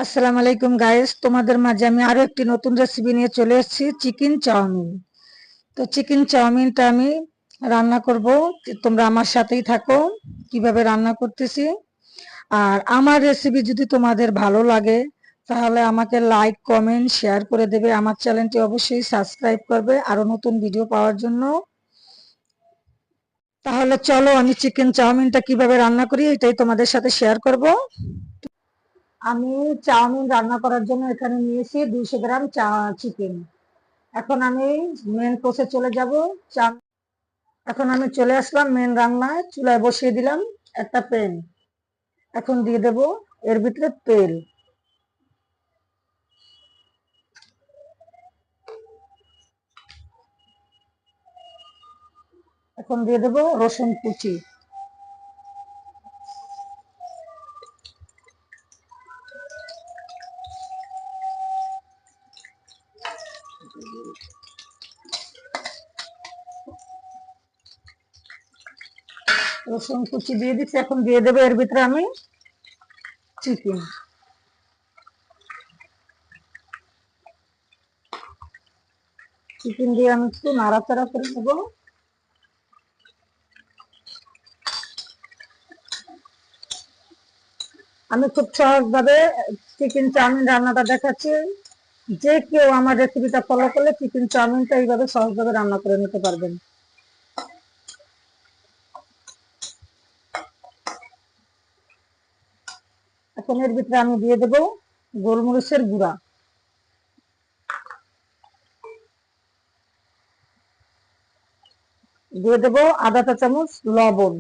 আসসালামু আলাইকুম গাইস, তোমাদের মাঝে আমি আরো একটি নতুন রেসিপি নিয়ে চলে এসেছি, চিকেন চাউমিন। তো চিকেন চাউমিনটা আমি রান্না করব। তোমরা আমার সাথেই থাকো কিভাবে রান্না করতেছি। আর আমার রেসিপি যদি তোমাদের ভালো লাগে তাহলে আমাকে লাইক কমেন্ট শেয়ার করে দেবে। আমার চ্যানেলটি অবশ্যই সাবস্ক্রাইব করবে আরো নতুন ভিডিও পাওয়ার জন্য। তাহলে চলো আমি চিকেন চাউমিনটা কিভাবে রান্না করি এটাই তোমাদের সাথে শেয়ার করব। আমি চাউমিন রান্না করার জন্য এখানে নিয়েছি 200 গ্রাম চিকেন। এখন আমি মেন কোর্সে চলে যাব। এখন আমি চলে আসলাম মেন রান্নায়, চুলায় বসিয়ে দিলাম একটা প্যান। এখন দিয়ে দেব এর ভিতরে তেল। এখন দিয়ে দেব রসুন কুচি। রসুন কুচি দিয়ে দিচ্ছি। এখন দিয়ে দেবো এর ভিতরে আমি চিকেন। চিকেন দিয়ে আমি একটু নাড়াচাড়া করে নেবো। আমি খুব সহজ ভাবে চিকেন চাউমিন রান্নাটা দেখাচ্ছি। যে কেউ আমার রেসিপিটা ফলো করলে চিকেন চাউমিনটা এইভাবে সহজভাবে রান্না করে নিতে পারবেন। এখন এর ভিতরে আমি দিয়ে দেব গোলমরিচের গুঁড়া। দিয়ে দেব আধা চা চামচ লবণ।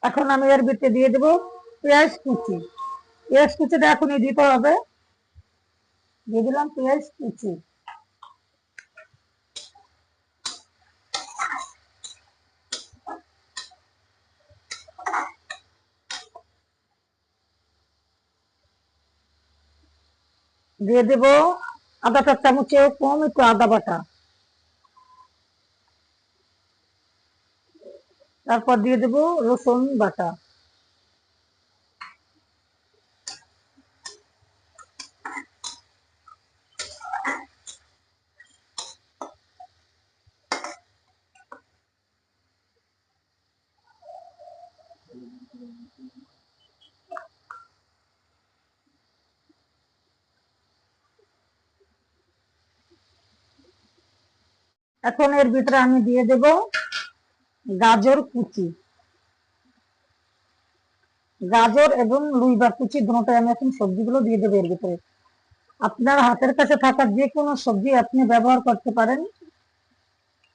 এখন আমি এর ভিতরে দিয়ে দেব পেঁয়াজ কুচি। পেঁয়াজ কুচিটা এখনই দিতে হবে। দিয়ে দিলাম পেঁয়াজ কুচি। দিয়ে দেব আধা চা চামচেও কম একটু আদা বাটা। তারপর দিয়ে দেব রসুন বাটা। এখন এর ভিতরে আমি দিয়ে দেব গাজর কুচি। গাজর এবং লুইবা কুচি দুটোই আমি এখন সবজিগুলো দিয়ে দেবো এর ভিতরে। আপনার হাতের কাছে থাকা যে কোনো সবজি আপনি ব্যবহার করতে পারেন।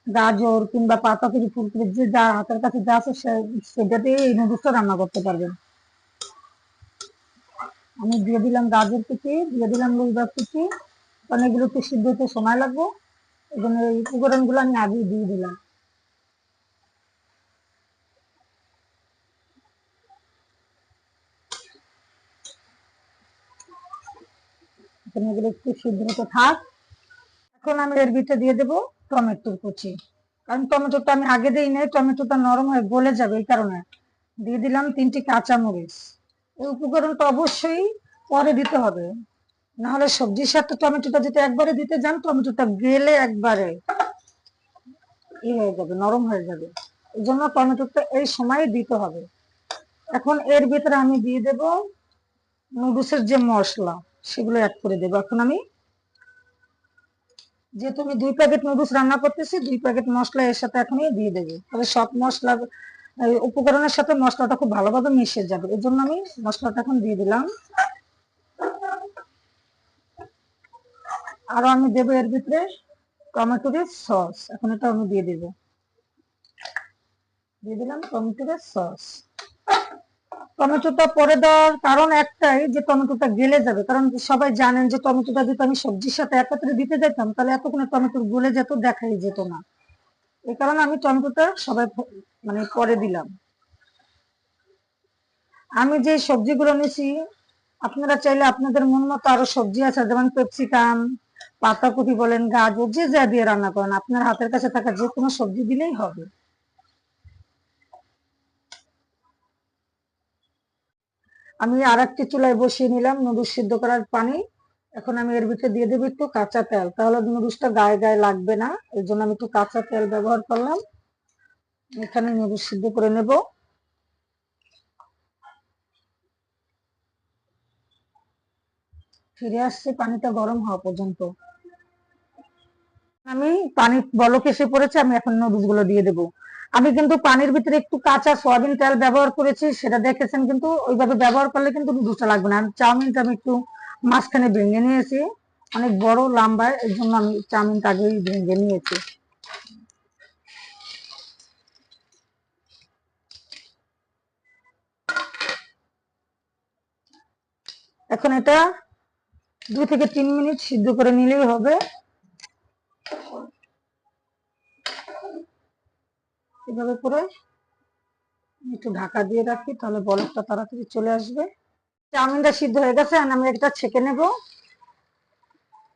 গাজর কিংবা পাতাকপি ফুলকপি যে যা হাতের কাছে যা আছে সেটা দিয়ে এই নুডলসটা রান্না করতে পারবেন। আমি দিয়ে দিলাম গাজর কুচি, দিয়ে দিলাম লুইবা কুচি। অনেকগুলো একটু সিদ্ধ হতে সময় লাগবে, এই জন্য এই উপকরণগুলো আমি আগেই দিয়ে দিলাম। এগুলো একটু সিদ্ধ হতে থাক। এখন আমি এর ভিতরে দিয়ে দেবো টমেটোর কুচি। কারণ টমেটোটা আমি আগে দিই নাই, টমেটোটা নরম হয়ে গলে যাবে এই কারণে। দিয়ে দিলাম 3টি কাঁচামরিচ। এই উপকরণটা অবশ্যই পরে দিতে হবে, নাহলে সবজির সাথে টমেটোটা যদি একবারে দিতে যান টমেটোটা গেলে একবারে হয়ে যাবে, নরম হয়ে যাবে। এই জন্য টমেটোটা এই সময় দিতে হবে। এখন এর ভিতরে আমি দিয়ে দেব নুডলসের যে মশলা সেগুলো অ্যাড করে দেবো। এখন আমি যেহেতু আমি 2 প্যাকেট নুডলস রান্না করতেছি, 2 প্যাকেট মশলা এর সাথে এখনই দিয়ে দেবো। তবে সব মশলা উপকরণের সাথে মশলাটা খুব ভালোভাবে মিশে যাবে, এর জন্য আমি মশলাটা এখন দিয়ে দিলাম। আরো আমি দেবো এর ভিতরে টমেটোর সস। এখন এটা আমি দিয়ে দেবো। দিয়ে দিলাম টমেটোর সস। টমেটোটা পরে দেওয়ার কারণ একটাই যে টমেটোটা গলে যাবে, কারণ সবাই জানেন যে টমেটোটা যদি আমি সবজির সাথে একত্রে দিতে যেতাম তাহলে এতক্ষণে টমেটো গলে যেত, দেখাই যেত না। এই কারণে আমি টমেটোটা সবাই মানে পরে দিলাম। আমি যে সবজিগুলো নিছি, আপনারা চাইলে আপনাদের মন মতো আরো সবজি আছে, যেমন ক্যাপসিকাম, পাতাকপি বলেন, গাজর, যে যা দিয়ে রান্না করেন আপনার হাতের কাছে থাকা যে কোনো সবজি দিলেই হবে। আমি আর একটি চুলায় বসিয়ে নিলাম নুডলস সিদ্ধ করার পানি। এখন আমি এর ভিতরে দিয়ে দেবো একটু কাঁচা তেল, তাহলে নুডলসটা গায়ে গায়ে লাগবে না। এর জন্য আমি একটু কাঁচা তেল ব্যবহার করলাম। এখানে নুডলস সিদ্ধ করে নেব। ফিরে আসছে পানিটা গরম হওয়া পর্যন্ত। আমি পানি বলক এসে পড়েছে, আমি এখন নুডলস গুলো দিয়ে দেবো। আমি কিন্তু পানির ভিতরে একটু কাঁচা সয়াবিন তেল ব্যবহার করেছি, সেটা দেখেছেন, কিন্তু ওইভাবে ব্যবহার করলে কিন্তু নুডলসটা লাগবে না। চাউমিনটা আমি একটু মাঝখানে ভেঙে নিয়েছি, অনেক বড় লম্বা, এর জন্য আমি চাউমিনটা আগেই ভেঙে নিয়েছি। এখন এটা 2 থেকে 3 মিনিট সিদ্ধ করে নিলেই হবে। এভাবে করে একটু ঢাকা দিয়ে রাখি, তাহলে বলকটা তাড়াতাড়ি চলে আসবে। চাউমিনটা সিদ্ধ হয়ে গেছে, আর আমি এটা ছেঁকে নেব।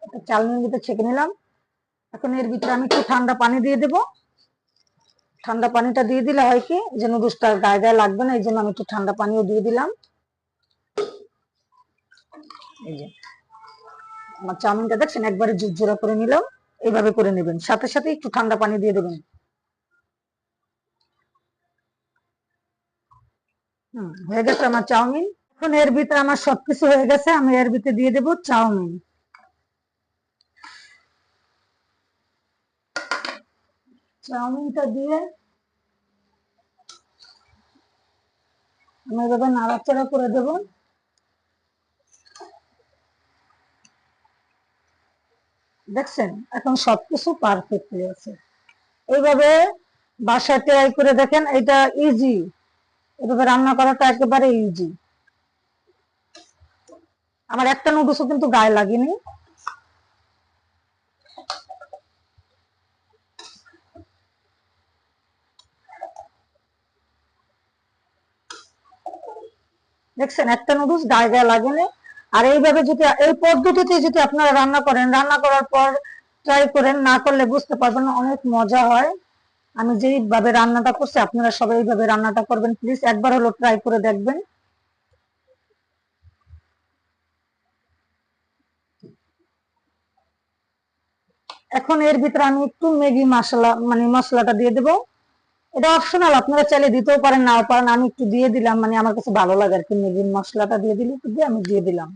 এটা চাউমিনের ভিতরে ছেঁকে নিলাম। এখন এর ভিতরে আমি একটু ঠান্ডা পানি দিয়ে দেব। ঠান্ডা পানিটা দিয়ে দিলে হয় কি, যে নুডলসটা গায়ে গায়ে লাগবে না, এই জন্য আমি একটু ঠান্ডা পানিও দিয়ে দিলাম। এই যে আমার চাউমিনটা দেখছেন একবারে ঝুরঝুরা করে নিলাম। এইভাবে করে নেবেন, সাথে সাথে একটু ঠান্ডা পানি দিয়ে দেবেন। হয়ে গেছে আমার চাউমিন। এখন এর ভিতরে আমার সবকিছু হয়ে গেছে, আমি এর ভিতরে দিয়ে দেব চাউমিন। চাউমিনটা দিয়ে আমি এভাবে নাড়াচাড়া করে দেব। দেখছেন এখন সবকিছু পারফেক্টলি আছে। এইভাবে বাসায় ট্রাই করে দেখেন, এটা ইজি। এভাবে রান্না করাটা একেবারে ইজি। আমার একটা নুডলসও কিন্তু গায়ে লাগেনি। দেখছেন একটা নুডলস গায়ে গায়ে লাগেনি। আর এইভাবে যদি এই পদ্ধতিতে যদি আপনারা রান্না করেন, রান্না করার পর ট্রাই করেন, না করলে বুঝতে পারবেন না, অনেক মজা হয়। আমি যেইভাবে রান্নাটা করছি আপনারা সবাই এইভাবে রান্নাটা করবেন, প্লিজ একবার হলো ট্রাই করে দেখবেন। এখন এর ভিতরে আমি একটু ম্যাগি মশলা মানে মশলাটা দিয়ে দেবো। এটা অপশনাল, আপনারা চাইলে দিতেও পারেন, নাও পারেন। আমি একটু দিয়ে দিলাম, মানে আমার কাছে ভালো লাগে আর কি, ম্যাগি মশলাটা দিয়ে দিলে একটু দিয়ে আমি দিয়ে দিলাম।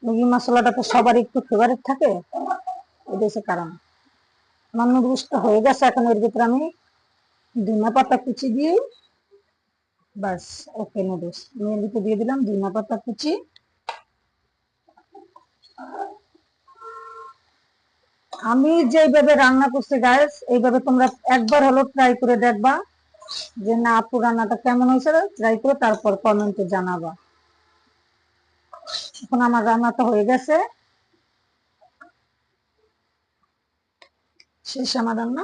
ম্যাগি মশলাটা তো সবার একটু ফেভারিট থাকে, এটা হচ্ছে কারণ। আমার নুডলসটা হয়ে গেছে, এখন এর ভিতরে আমি ধনিয়া পাতা কুচি দিয়ে, বাস, ওকে নুডলস আমি এর ভিতরে দিয়ে দিলাম ধনিয়া পাতা কুচি। আমি যেভাবে রান্না করছি গাইস, এইভাবে তোমরা একবার হলো ট্রাই করে দেখবা, যে না আপু রান্নাটা কেমন হয়েছে, ট্রাই করে তারপর কমেন্টে জানাবা। এখন আমার রান্নাটা হয়ে গেছে, শেষ আমার রান্না।